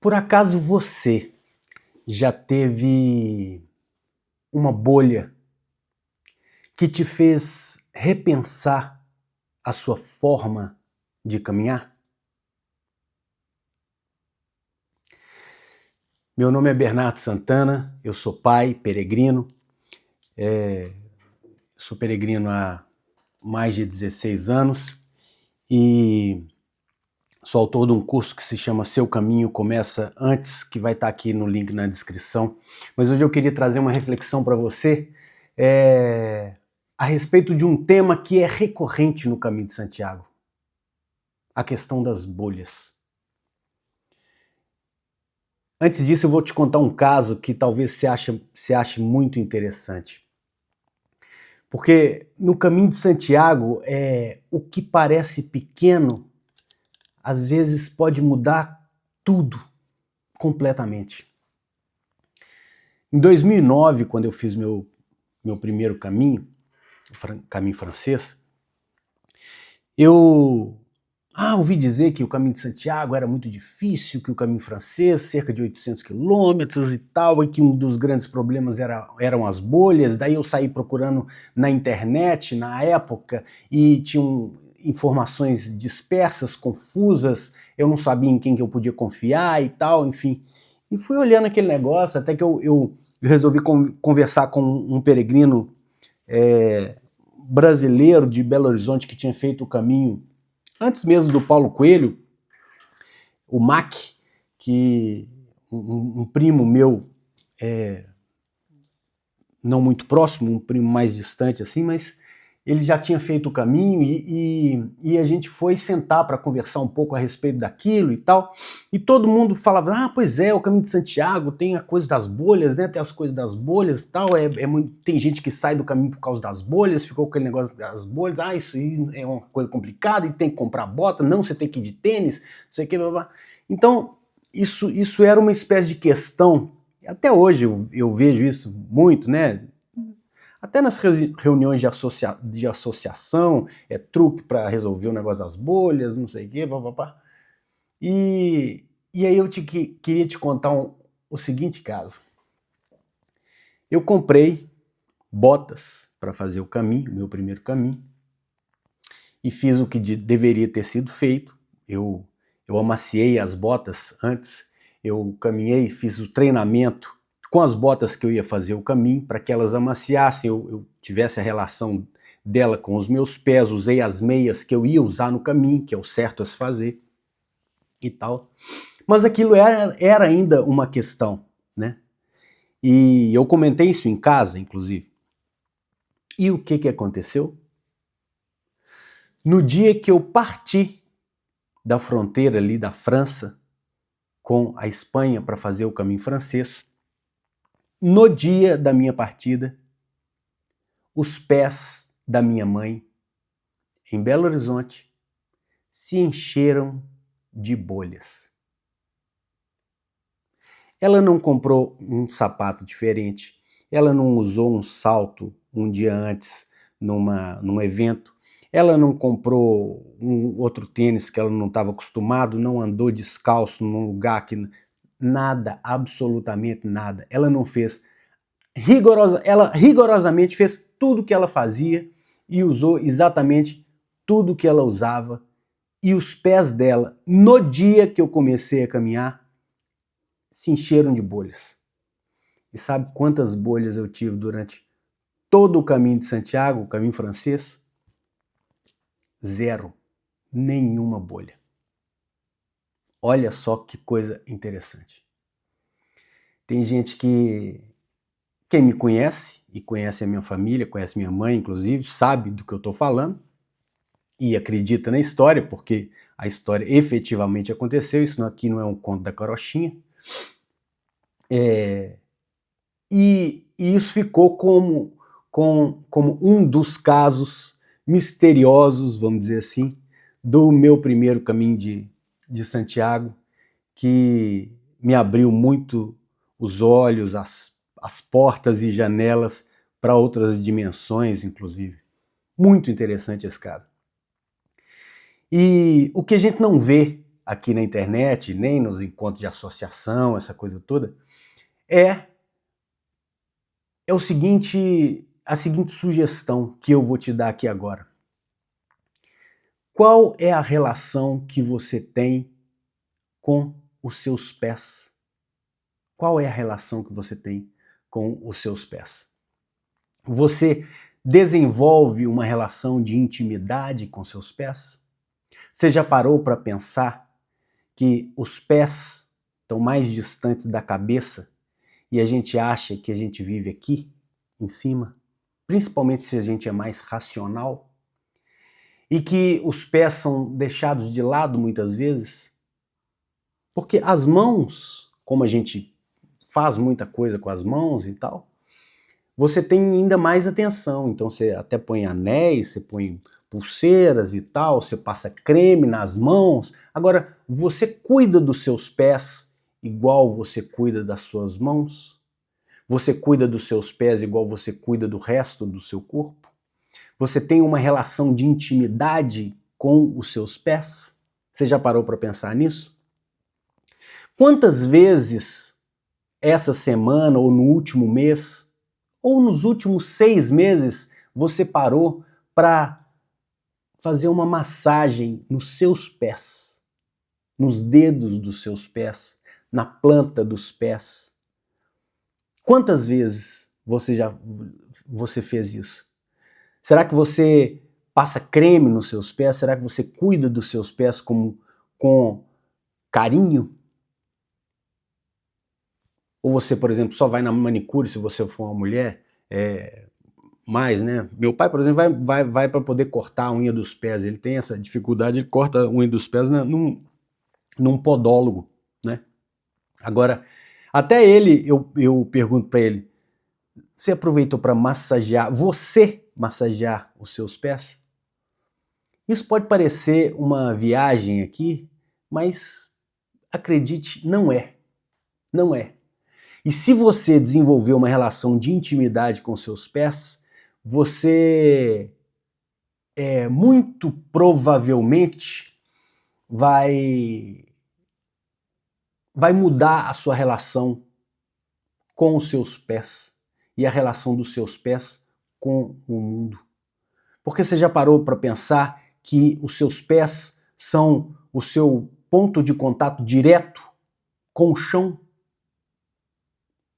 Por acaso você já teve uma bolha que te fez repensar a sua forma de caminhar? Meu nome é Bernardo Santana, eu sou pai, peregrino, sou peregrino há mais de 16 anos e sou autor de um curso que se chama Seu Caminho Começa Antes, que vai estar aqui no link na descrição. Mas hoje eu queria trazer uma reflexão para você a respeito de um tema que é recorrente no Caminho de Santiago, a questão das bolhas. Antes disso, eu vou te contar um caso que talvez você ache muito interessante. Porque no Caminho de Santiago, o que parece pequeno, às vezes pode mudar tudo, completamente. Em 2009, quando eu fiz meu primeiro caminho, o caminho francês, eu ouvi dizer que o Caminho de Santiago era muito difícil, que o caminho francês, cerca de 800 quilômetros e tal, e que um dos grandes problemas eram as bolhas. Daí eu saí procurando na internet, na época, e tinham informações dispersas, confusas, eu não sabia em quem que eu podia confiar e tal, enfim. E fui olhando aquele negócio, até que eu resolvi conversar com um peregrino brasileiro de Belo Horizonte que tinha feito o caminho antes mesmo do Paulo Coelho, o Mac, que um primo meu, não muito próximo, um primo mais distante assim, mas ele já tinha feito o caminho e a gente foi sentar para conversar um pouco a respeito daquilo e tal, e todo mundo falava, pois é, o Caminho de Santiago tem a coisa das bolhas, né, tem as coisas das bolhas e tal, tem gente que sai do caminho por causa das bolhas, ficou com aquele negócio das bolhas, isso aí é uma coisa complicada, e tem que comprar bota, não, você tem que ir de tênis, não sei o que, blá, blá. Então, isso era uma espécie de questão, até hoje eu vejo isso muito, né, até nas reuniões de associação, truque para resolver o negócio das bolhas, não sei o quê, papapá. E aí eu queria te contar o seguinte caso. Eu comprei botas para fazer o caminho, meu primeiro caminho, e fiz o que deveria ter sido feito. Eu amaciei as botas antes, eu caminhei, fiz o treinamento com as botas que eu ia fazer o caminho, para que elas amaciassem, eu tivesse a relação dela com os meus pés, usei as meias que eu ia usar no caminho, que é o certo a se fazer e tal. Mas aquilo era ainda uma questão, né? E eu comentei isso em casa, inclusive. E o que aconteceu? No dia que eu parti da fronteira ali da França com a Espanha para fazer o caminho francês, no dia da minha partida, os pés da minha mãe, em Belo Horizonte, se encheram de bolhas. Ela não comprou um sapato diferente, ela não usou um salto um dia antes num evento, ela não comprou um outro tênis que ela não estava acostumado, não andou descalço num lugar que... Nada, absolutamente nada. Ela não fez... Ela rigorosamente fez tudo o que ela fazia e usou exatamente tudo que ela usava, e os pés dela, no dia que eu comecei a caminhar, se encheram de bolhas. E sabe quantas bolhas eu tive durante todo o caminho de Santiago, o caminho francês? 0. Nenhuma bolha. Olha só que coisa interessante. Tem gente quem me conhece, e conhece a minha família, conhece minha mãe, inclusive, sabe do que eu estou falando, e acredita na história, porque a história efetivamente aconteceu, isso aqui não é um conto da carochinha. E isso ficou como um dos casos misteriosos, vamos dizer assim, do meu primeiro caminho de Santiago, que me abriu muito os olhos, as portas e janelas para outras dimensões, inclusive. Muito interessante esse caso. E o que a gente não vê aqui na internet, nem nos encontros de associação, essa coisa toda, é a seguinte sugestão que eu vou te dar aqui agora. Qual é a relação que você tem com os seus pés? Qual é a relação que você tem com os seus pés? Você desenvolve uma relação de intimidade com seus pés? Você já parou para pensar que os pés estão mais distantes da cabeça e a gente acha que a gente vive aqui, em cima? Principalmente se a gente é mais racional? E que os pés são deixados de lado muitas vezes? Porque as mãos, como a gente faz muita coisa com as mãos e tal, você tem ainda mais atenção. Então você até põe anéis, você põe pulseiras e tal, você passa creme nas mãos. Agora, você cuida dos seus pés igual você cuida das suas mãos? Você cuida dos seus pés igual você cuida do resto do seu corpo? Você tem uma relação de intimidade com os seus pés? Você já parou para pensar nisso? Quantas vezes essa semana, ou no último mês, ou nos últimos 6 meses, você parou para fazer uma massagem nos seus pés, nos dedos dos seus pés, na planta dos pés? Quantas vezes você fez isso? Será que você passa creme nos seus pés? Será que você cuida dos seus pés com carinho? Ou você, por exemplo, só vai na manicure se você for uma mulher? Mais, né? Meu pai, por exemplo, vai para poder cortar a unha dos pés. Ele tem essa dificuldade, ele corta a unha dos pés num podólogo, né? Agora, até ele, eu pergunto para ele, você aproveitou para massagear os seus pés? Isso pode parecer uma viagem aqui, mas acredite, não é. Não é. E se você desenvolver uma relação de intimidade com seus pés, você muito provavelmente vai mudar a sua relação com os seus pés e a relação dos seus pés com o mundo. Porque você já parou para pensar que os seus pés são o seu ponto de contato direto com o chão?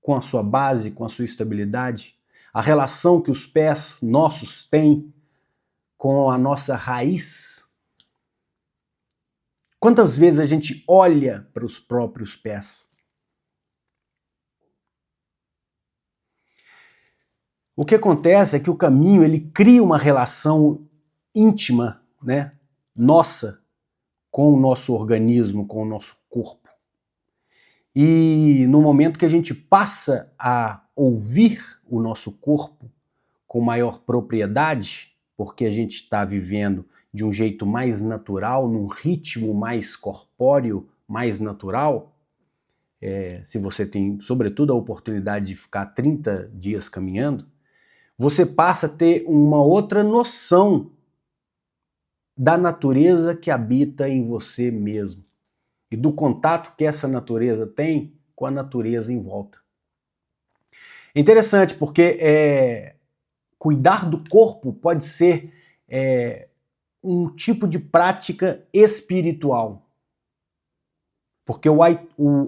Com a sua base, com a sua estabilidade? A relação que os pés nossos têm com a nossa raiz? Quantas vezes a gente olha para os próprios pés? O que acontece é que o caminho ele cria uma relação íntima, né, nossa, com o nosso organismo, com o nosso corpo. E no momento que a gente passa a ouvir o nosso corpo com maior propriedade, porque a gente está vivendo de um jeito mais natural, num ritmo mais corpóreo, mais natural, se você tem, sobretudo, a oportunidade de ficar 30 dias caminhando, você passa a ter uma outra noção da natureza que habita em você mesmo e do contato que essa natureza tem com a natureza em volta. É interessante porque cuidar do corpo pode ser um tipo de prática espiritual. Porque o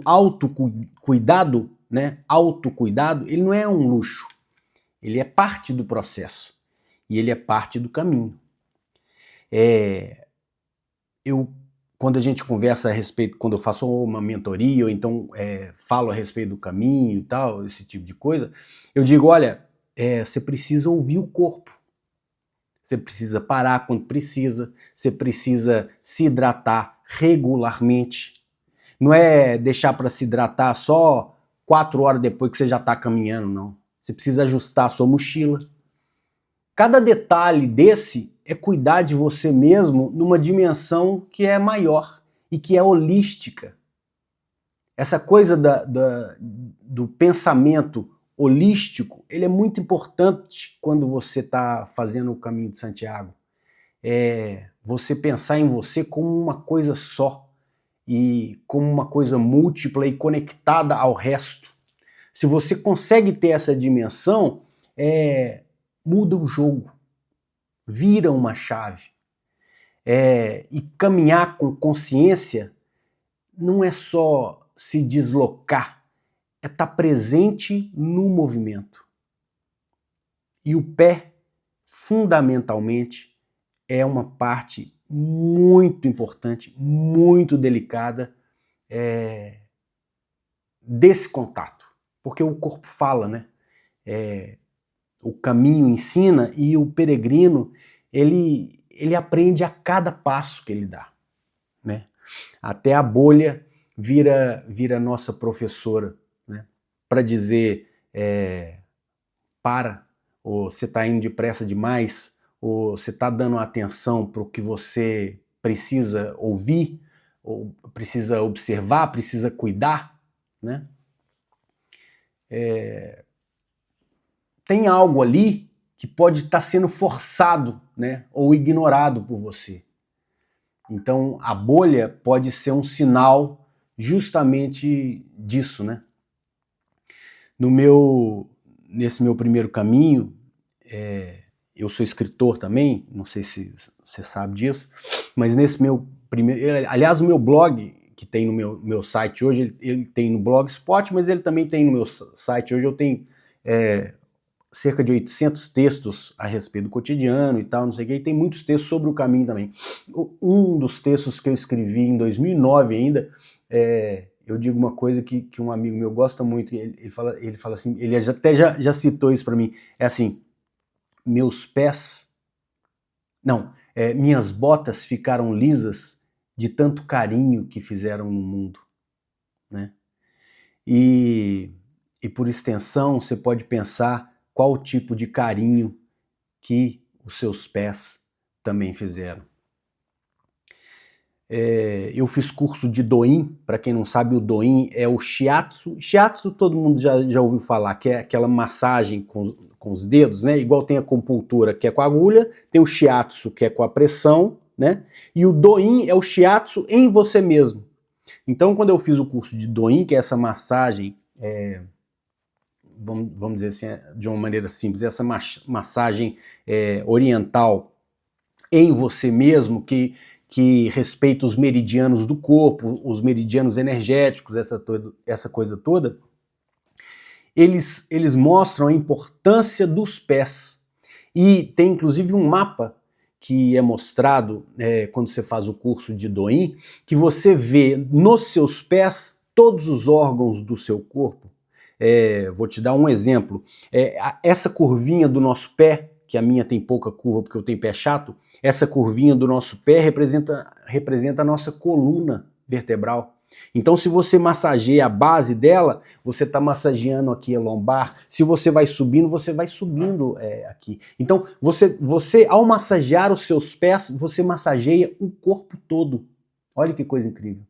autocuidado, né, autocuidado, ele não é um luxo. Ele é parte do processo. E ele é parte do caminho. Quando a gente conversa a respeito, quando eu faço uma mentoria, ou então falo a respeito do caminho e tal, esse tipo de coisa, eu digo, olha, você precisa ouvir o corpo. Você precisa parar quando precisa, você precisa se hidratar regularmente. Não é deixar para se hidratar só 4 horas depois que você já está caminhando, não. Você precisa ajustar a sua mochila. Cada detalhe desse é cuidar de você mesmo numa dimensão que é maior e que é holística. Essa coisa do pensamento holístico, ele é muito importante quando você está fazendo o caminho de Santiago. Você pensar em você como uma coisa só. e como uma coisa múltipla e conectada ao resto. Se você consegue ter essa dimensão, muda o jogo, vira uma chave. E caminhar com consciência não é só se deslocar, é estar presente no movimento. E o pé, fundamentalmente, é uma parte muito importante, muito delicada desse contato. Porque o corpo fala, né? O caminho ensina e o peregrino, ele aprende a cada passo que ele dá, né? Até a bolha vira nossa professora, né? Para dizer, para, ou você está indo depressa demais, ou você está dando atenção para o que você precisa ouvir, ou precisa observar, precisa cuidar, né? Tem algo ali que pode estar sendo forçado, né, ou ignorado por você. Então a bolha pode ser um sinal justamente disso, né? Nesse meu primeiro caminho, eu sou escritor também, não sei se você sabe disso, mas nesse meu primeiro... Aliás, o meu blog, que tem no meu site hoje, ele tem no Blogspot, mas ele também tem no meu site hoje, eu tenho cerca de 800 textos a respeito do cotidiano e tal, não sei o que, e tem muitos textos sobre o caminho também. Um dos textos que eu escrevi em 2009 ainda, eu digo uma coisa que um amigo meu gosta muito, ele fala assim, ele até já citou isso para mim, é assim: minhas botas ficaram lisas de tanto carinho que fizeram no mundo, né? E por extensão, você pode pensar qual o tipo de carinho que os seus pés também fizeram. Eu fiz curso de Doin, para quem não sabe, o Doin é o shiatsu. Shiatsu todo mundo já ouviu falar, que é aquela massagem com os dedos, né? Igual tem a acupuntura, que é com a agulha, tem o shiatsu, que é com a pressão, né? E o Doin é o shiatsu em você mesmo. Então, quando eu fiz o curso de Doin, que é essa massagem, vamos dizer assim, de uma maneira simples, essa massagem oriental em você mesmo, que respeita os meridianos do corpo, os meridianos energéticos, essa coisa toda, eles mostram a importância dos pés. E tem inclusive um mapa que é mostrado quando você faz o curso de Doin, que você vê nos seus pés todos os órgãos do seu corpo. Vou te dar um exemplo. Essa curvinha do nosso pé, que a minha tem pouca curva porque eu tenho pé chato, essa curvinha do nosso pé representa a nossa coluna vertebral. Então, se você massageia a base dela, você está massageando aqui a lombar. Se você vai subindo aqui. Então, você ao massagear os seus pés, você massageia o corpo todo. Olha que coisa incrível.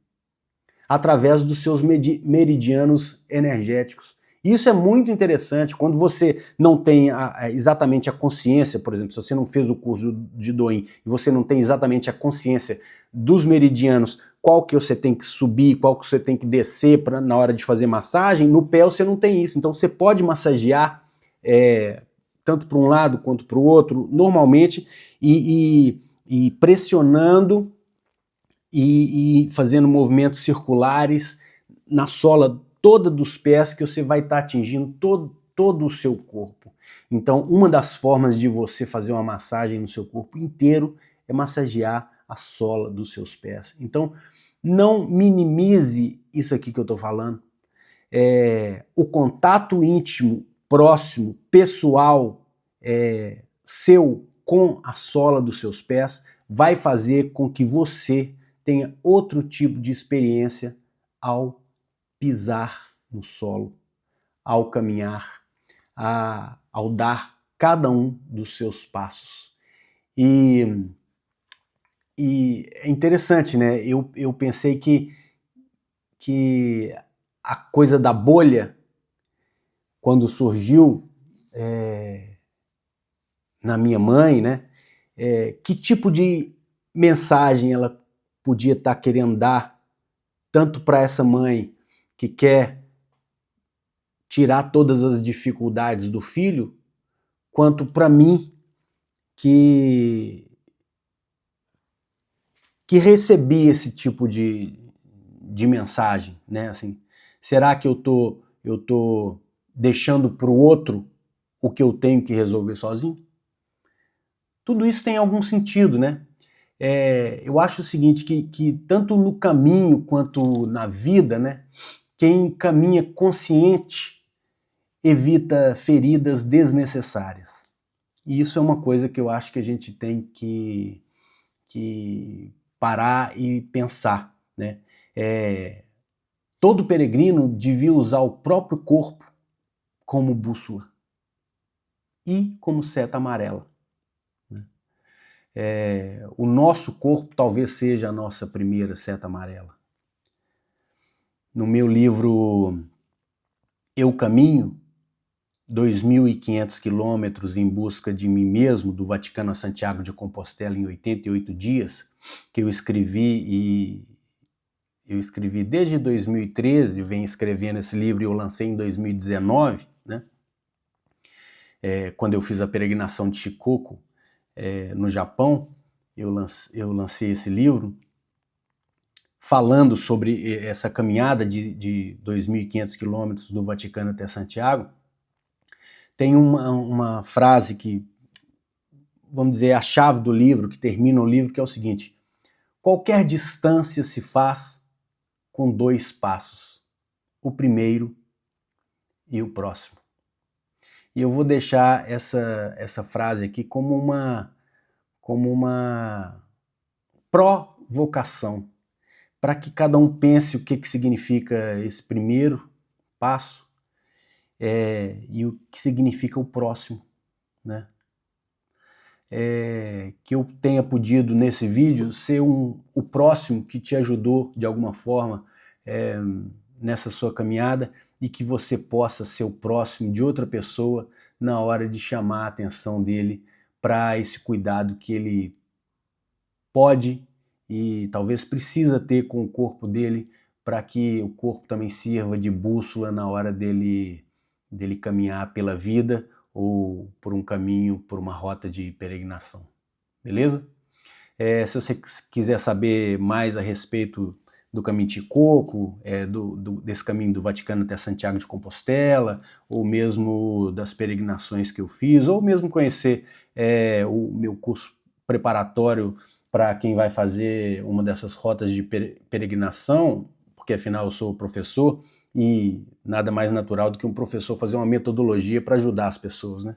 Através dos seus meridianos energéticos. Isso é muito interessante. Quando você não tem exatamente a consciência, por exemplo, se você não fez o curso de Doin e você não tem exatamente a consciência dos meridianos, qual que você tem que subir, qual que você tem que descer na hora de fazer massagem, no pé você não tem isso. Então você pode massagear tanto para um lado quanto para o outro, normalmente, e pressionando e fazendo movimentos circulares na sola toda dos pés, que você vai estar atingindo todo o seu corpo. Então, uma das formas de você fazer uma massagem no seu corpo inteiro é massagear a sola dos seus pés. Então, não minimize isso aqui que eu estou falando. O contato íntimo, próximo, pessoal, seu com a sola dos seus pés vai fazer com que você tenha outro tipo de experiência ao pisar no solo, ao caminhar, ao dar cada um dos seus passos. E é interessante, né? Eu pensei que a coisa da bolha, quando surgiu na minha mãe, né? Que tipo de mensagem ela podia estar querendo dar tanto para essa mãe que quer tirar todas as dificuldades do filho, quanto para mim que recebi esse tipo de mensagem, né? Assim, será que eu tô deixando para o outro o que eu tenho que resolver sozinho? Tudo isso tem algum sentido, né? Eu acho o seguinte, que tanto no caminho quanto na vida, né, quem caminha consciente evita feridas desnecessárias. E isso é uma coisa que eu acho que a gente tem que parar e pensar, né? Todo peregrino devia usar o próprio corpo como bússola e como seta amarela. O nosso corpo talvez seja a nossa primeira seta amarela. No meu livro Eu Caminho, 2.500 quilômetros em busca de mim mesmo, do Vaticano a Santiago de Compostela em 88 dias, que eu escrevi desde 2013, venho escrevendo esse livro e eu lancei em 2019, né? Quando eu fiz a peregrinação de Shikoku, no Japão, eu lancei esse livro falando sobre essa caminhada de 2.500 quilômetros do Vaticano até Santiago. Tem uma frase que, vamos dizer, é a chave do livro, que termina o livro, que é o seguinte: qualquer distância se faz com 2 passos, o primeiro e o próximo. E eu vou deixar essa frase aqui como uma provocação, para que cada um pense o que significa esse primeiro passo e o que significa o próximo, né? Que eu tenha podido nesse vídeo ser o próximo que te ajudou de alguma forma nessa sua caminhada, e que você possa ser o próximo de outra pessoa na hora de chamar a atenção dele para esse cuidado que ele pode e talvez precisa ter com o corpo dele, para que o corpo também sirva de bússola na hora dele caminhar pela vida ou por um caminho, por uma rota de peregrinação. Beleza? Se você quiser saber mais a respeito do caminho de Shikoku, desse caminho do Vaticano até Santiago de Compostela, ou mesmo das peregrinações que eu fiz, ou mesmo conhecer o meu curso preparatório para quem vai fazer uma dessas rotas de peregrinação, porque afinal eu sou professor, e nada mais natural do que um professor fazer uma metodologia para ajudar as pessoas, né?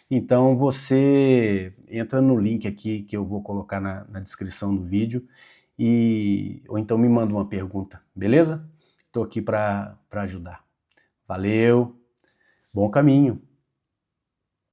Então você entra no link aqui que eu vou colocar na descrição do vídeo, ou então me manda uma pergunta, beleza? Estou aqui para ajudar. Valeu, bom caminho!